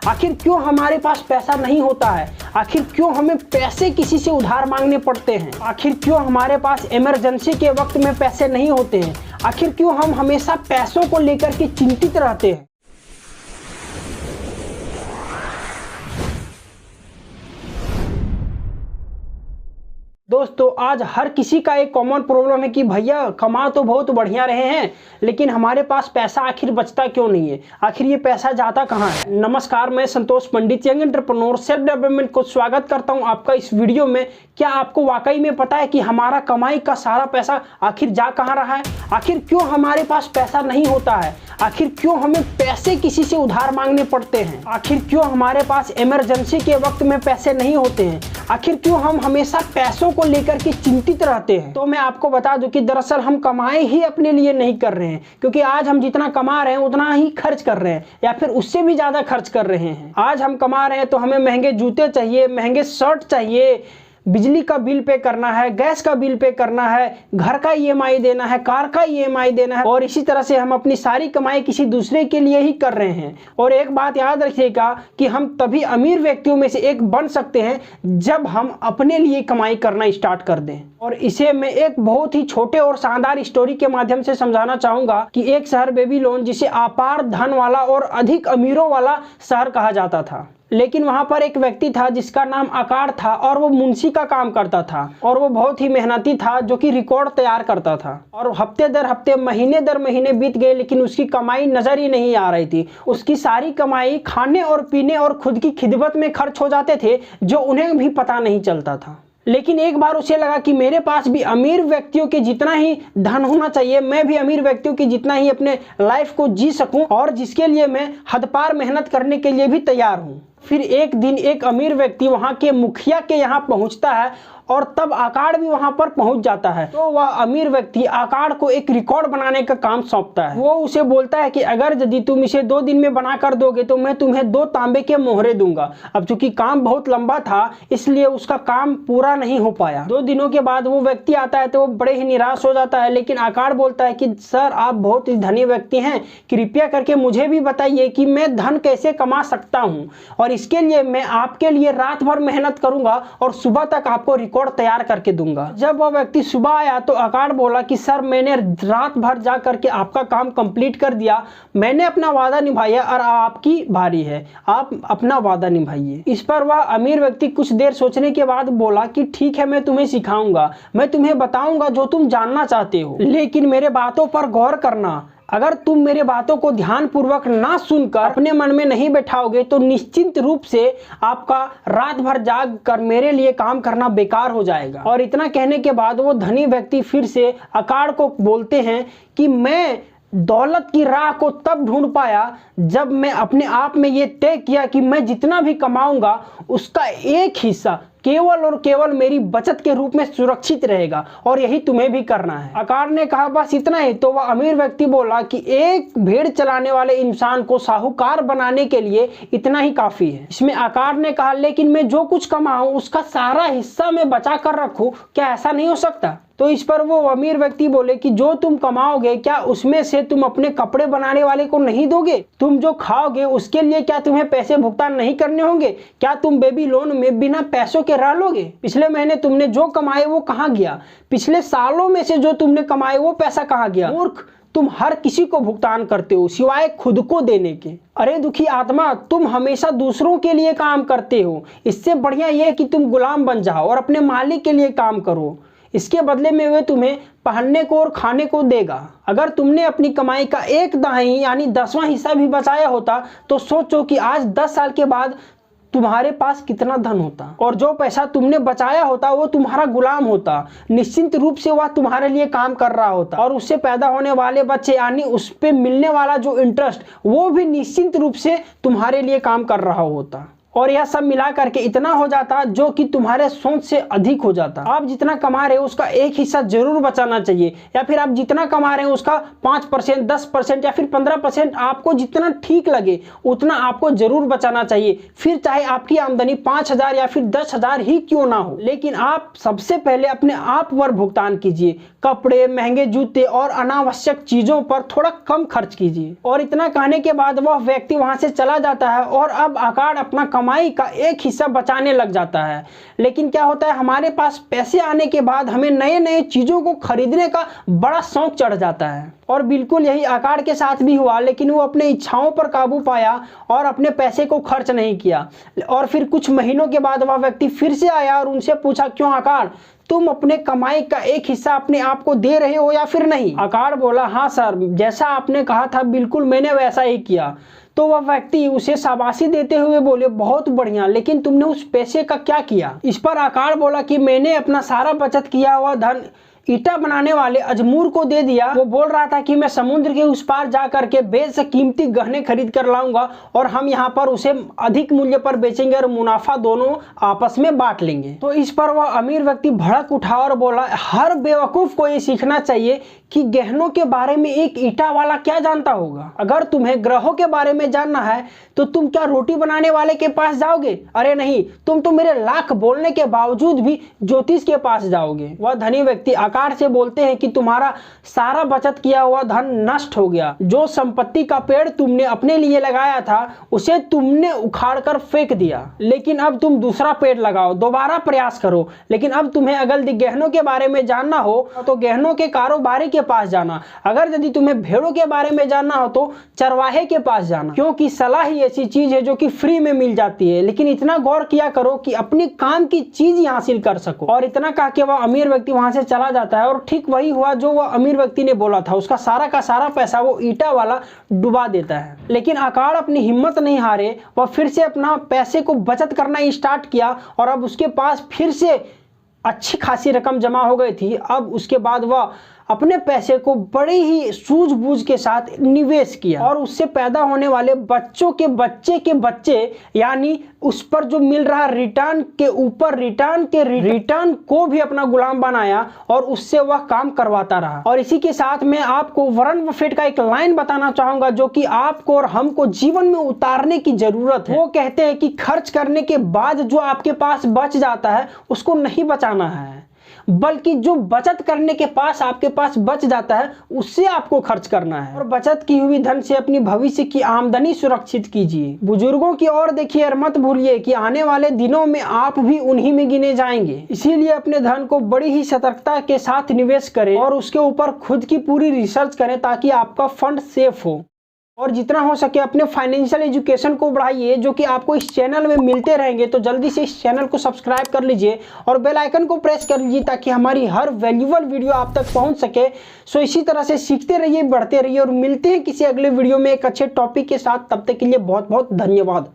आखिर क्यों हमारे पास पैसा नहीं होता है? आखिर क्यों हमें पैसे किसी से उधार मांगने पड़ते हैं? आखिर क्यों हमारे पास इमरजेंसी के वक्त में पैसे नहीं होते हैं? आखिर क्यों हम हमेशा पैसों को लेकर के चिंतित रहते हैं? दोस्तों, आज हर किसी का एक कॉमन प्रॉब्लम है कि भैया कमा तो बहुत बढ़िया रहे हैं, लेकिन हमारे पास पैसा आखिर बचता क्यों नहीं है? आखिर ये पैसा जाता कहाँ है? नमस्कार, मैं संतोष पंडित, यंग एंटरप्रेन्योर सेल्फ डेवलपमेंट को स्वागत करता हूं आपका इस वीडियो में। क्या आपको वाकई में पता है कि हमारा कमाई का सारा पैसा आखिर जा कहाँ रहा है? आखिर क्यों हमारे पास पैसा नहीं होता है? आखिर क्यों हमें पैसे किसी से उधार मांगने पड़ते हैं? आखिर क्यों हमारे पास इमरजेंसी के वक्त में पैसे नहीं होते हैं? आखिर क्यों हम हमेशा पैसों को लेकर के चिंतित रहते हैं? तो मैं आपको बता दूं कि दरअसल हम कमाई ही अपने लिए नहीं कर रहे हैं, क्योंकि आज हम जितना कमा रहे हैं उतना ही खर्च कर रहे हैं, या फिर उससे भी ज्यादा खर्च कर रहे हैं। आज हम कमा रहे हैं तो हमें महंगे जूते चाहिए, महंगे शर्ट चाहिए, बिजली का बिल पे करना है, गैस का बिल पे करना है, घर का ईएमआई देना है, कार का ईएमआई देना है, और इसी तरह से हम अपनी सारी कमाई किसी दूसरे के लिए ही कर रहे हैं। और एक बात याद रखिएगा कि हम तभी अमीर व्यक्तियों में से एक बन सकते हैं जब हम अपने लिए कमाई करना स्टार्ट कर दें। और इसे मैं एक बहुत ही छोटे और शानदार स्टोरी के माध्यम से समझाना चाहूंगा कि एक शहर बेबीलोन, जिसे अपार धन वाला और अधिक अमीरों वाला शहर कहा जाता था, लेकिन वहां पर एक व्यक्ति था जिसका नाम आकार था, और वो मुंशी का काम करता था, और वो बहुत ही मेहनती था जो कि रिकॉर्ड तैयार करता था। और हफ्ते दर हफ्ते, महीने दर महीने बीत गए, लेकिन उसकी कमाई नजर ही नहीं आ रही थी। उसकी सारी कमाई खाने और पीने और खुद की खिदमत में खर्च हो जाते थे, जो उन्हें भी पता नहीं चलता था। लेकिन एक बार उसे लगा कि मेरे पास भी अमीर व्यक्तियों के जितना ही धन होना चाहिए, मैं भी अमीर व्यक्तियों की जितना ही अपने लाइफ को जी सकूं, और जिसके लिए मैं हदपार मेहनत करने के लिए भी तैयार हूं। फिर एक दिन एक अमीर व्यक्ति वहां के मुखिया के यहाँ पहुंचता है, और तब आकार भी वहां पर पहुंच जाता है। तो वह अमीर व्यक्ति आकार को एक रिकॉर्ड बनाने का काम सौंपता है। वो उसे बोलता है कि अगर यदि तुम इसे 2 दिन में बना कर दोगे तो मैं तुम्हें 2 तांबे के मोहरे दूंगा। अब चूंकि काम बहुत लंबा था, इसलिए उसका काम पूरा नहीं हो पाया। 2 दिनों के बाद वो व्यक्ति आता है तो वो बड़े ही निराश हो जाता है, लेकिन आकार बोलता है कि सर, आप बहुत ही धनी व्यक्ति हैं, कृपया करके मुझे भी बताइए कि मैं धन कैसे कमा सकता हूँ, और इसके लिए मैं आपके लिए रात भर मेहनत करूंगा और सुबह तक आपको रिकॉर्ड तैयार करके दूंगा। जब वह व्यक्ति सुबह आया तो आकार बोला कि सर, मैंने रात भर जा करके आपका काम कंप्लीट कर दिया, मैंने अपना वादा निभाया, और आपकी बारी है, आप अपना वादा निभाइए। इस पर वह अमीर व्यक्ति कुछ देर सोचने के बाद बोला कि ठीक है, मैं तुम्हें सिखाऊंगा, मैं तुम्हें बताऊंगा जो तुम जानना चाहते हो, लेकिन मेरे बातों पर गौर करना। अगर तुम मेरे बातों को ध्यान पूर्वक ना सुनकर अपने मन में नहीं बैठाओगे तो निश्चित रूप से आपका रात भर जाग कर मेरे लिए काम करना बेकार हो जाएगा। और इतना कहने के बाद वो धनी व्यक्ति फिर से आकार को बोलते हैं कि मैं दौलत की राह को तब ढूंढ पाया जब मैं अपने आप में ये तय किया कि मैं जितना भी कमाऊंगा उसका एक हिस्सा केवल और केवल मेरी बचत के रूप में सुरक्षित रहेगा, और यही तुम्हें भी करना है। आकार ने कहा बस इतना ही? तो वह अमीर व्यक्ति बोला कि एक भेड़ चलाने वाले इंसान को साहूकार बनाने के लिए इतना ही काफी है। इसमें आकार ने कहा लेकिन मैं जो कुछ कमाऊं उसका सारा हिस्सा मैं बचा कर रखूं, क्या ऐसा नहीं हो सकता? तो इस पर वो अमीर व्यक्ति बोले कि जो तुम कमाओगे क्या उसमें से तुम अपने कपड़े बनाने वाले को नहीं दोगे? तुम जो खाओगे उसके लिए क्या तुम्हें पैसे भुगतान नहीं करने होंगे? क्या तुम बेबीलोन में बिना पैसों के रह लोगे? पिछले महीने तुमने जो कमाए वो कहाँ गया? पिछले सालों में से जो तुमने कमाए वो पैसा कहाँ गया? मूर्ख, तुम हर किसी को भुगतान करते हो सिवाय खुद को देने के। अरे दुखी आत्मा, तुम हमेशा दूसरों के लिए काम करते हो। इससे बढ़िया यह है कि तुम गुलाम बन जाओ और अपने मालिक के लिए काम करो। इसके बदले में वे तुम्हें पहनने को और खाने को देगा। अगर तुमने अपनी कमाई का 1/10 यानी 10वां हिस्सा भी बचाया होता तो सोचो कि आज 10 साल के बाद तुम्हारे पास कितना धन होता, और जो पैसा तुमने बचाया होता वो तुम्हारा गुलाम होता। निश्चित रूप से वह तुम्हारे लिए काम कर रहा होता, और उससे पैदा होने वाले बच्चे यानी उस पे मिलने वाला जो इंटरेस्ट वो भी निश्चित रूप से तुम्हारे लिए काम कर रहा होता। और यह सब मिला करके इतना हो जाता जो कि तुम्हारे सोच से अधिक हो जाता। आप जितना कमा रहे हो उसका एक हिस्सा जरूर बचाना चाहिए, या फिर आप जितना कमा रहे हो उसका 5%, 10% या फिर 15%, आपको जितना ठीक लगे उतना आपको जरूर बचाना चाहिए। फिर चाहे आपकी आमदनी 5,000 या फिर 10,000 ही क्यों ना हो, लेकिन आप सबसे पहले अपने आप पर भुगतान कीजिए। कपड़े, महंगे जूते और अनावश्यक चीजों पर थोड़ा कम खर्च कीजिए। और इतना कहने के बाद वह व्यक्ति वहां से चला जाता है और अब आकाश अपना कमाई का एक हिस्सा बचाने लग जाता है। लेकिन क्या होता है, हमारे पास पैसे आने के बाद हमें नए नए चीजों को खरीदने का बड़ा शौक चढ़ जाता है। और बिल्कुल यही आकाश के साथ भी हुआ, लेकिन वो अपने इच्छाओं पर काबू पाया और अपने पैसे को खर्च नहीं किया। और फिर कुछ महीनों के बाद वह व्यक्ति फिर से आया और उनसे पूछा, क्यों आकाश, तुम अपने कमाई का एक हिस्सा अपने आप को दे रहे हो या फिर नहीं? आकाश बोला, हाँ सर, जैसा आपने कहा था बिल्कुल मैंने वैसा ही किया। तो वह व्यक्ति उसे शाबाशी देते हुए बोले, बहुत बढ़िया, लेकिन तुमने उस पैसे का क्या किया? इस पर आकाश बोला कि मैंने अपना सारा बचत किया हुआ धन ईटा बनाने वाले अजमूर को दे दिया। वो बोल रहा था कि मैं समुद्र के उस पार जा करके बेच से कीमती गहने खरीद कर लाऊंगा और हम यहाँ पर उसे अधिक मूल्य पर बेचेंगे और मुनाफा दोनों आपस में बांट लेंगे। तो इस पर वह अमीर व्यक्ति भड़क उठा और बोला, हर बेवकूफ को ये सीखना चाहिए कि गहनों के बारे में एक ईटा वाला क्या जानता होगा। अगर तुम्हें ग्रहों के बारे में जानना है तो तुम क्या रोटी बनाने वाले के पास जाओगे? अरे नहीं, तुम तो मेरे लाख बोलने के बावजूद भी ज्योतिष के पास जाओगे। वह धनी व्यक्ति आकाश से बोलते हैं कि तुम्हारा सारा बचत किया हुआ धन नष्ट हो गया। जो संपत्ति का पेड़ तुमने अपने लिए लगाया था उसे तुमने उखाड़ कर फेंक दिया, लेकिन अब तुम दूसरा पेड़ लगाओ, दोबारा प्रयास करो। लेकिन अब तुम्हें अगर गहनों के बारे में जानना हो तो गहनों के कारोबारी के पास जाना। अगर यदि तुम्हें भेड़ों के बारे में जानना हो तो चरवाहे के पास जाना, क्योंकि सलाह ही ऐसी चीज है जो कि फ्री में मिल जाती है। लेकिन इतना गौर किया करो कि अपनी काम की चीज हासिल कर सको। और इतना कह के वह अमीर व्यक्ति वहां से चला जाता है और ठीक वही हुआ जो वह अमीर व्यक्ति ने बोला था। उसका सारा का सारा पैसा वो ईटा वाला डुबा देता है। लेकिन आकाश अपनी हिम्मत नहीं हारे, वह फिर से अपना पैसे को बचत करना स्टार्ट किया और अब उसके पास फिर से अच्छी खासी रकम जमा हो गई थी। अब उसके बाद वह अपने पैसे को बड़े ही सूझबूझ के साथ निवेश किया और उससे पैदा होने वाले बच्चों के बच्चे के बच्चे, यानी उस पर जो मिल रहा रिटर्न के ऊपर रिटर्न को भी अपना गुलाम बनाया और उससे वह काम करवाता रहा। और इसी के साथ मैं आपको वॉरेन बफेट का एक लाइन बताना चाहूंगा जो कि आपको और हमको जीवन में उतारने की जरूरत है। वो कहते हैं कि खर्च करने के बाद जो आपके पास बच जाता है उसको नहीं बचाना है, बल्कि जो बचत करने के पास आपके पास बच जाता है उससे आपको खर्च करना है। और बचत की हुई धन से अपनी भविष्य की आमदनी सुरक्षित कीजिए। बुजुर्गों की ओर देखिए और मत भूलिए कि आने वाले दिनों में आप भी उन्हीं में गिने जाएंगे। इसीलिए अपने धन को बड़ी ही सतर्कता के साथ निवेश करें और उसके ऊपर खुद की पूरी रिसर्च करें ताकि आपका फंड सेफ हो। और जितना हो सके अपने फाइनेंशियल एजुकेशन को बढ़ाइए, जो कि आपको इस चैनल में मिलते रहेंगे। तो जल्दी से इस चैनल को सब्सक्राइब कर लीजिए और बेल आइकन को प्रेस कर लीजिए ताकि हमारी हर वैल्यूएबल वीडियो आप तक पहुंच सके। सो इसी तरह से सीखते रहिए, बढ़ते रहिए और मिलते हैं किसी अगले वीडियो में एक अच्छे टॉपिक के साथ। तब तक के लिए बहुत बहुत धन्यवाद।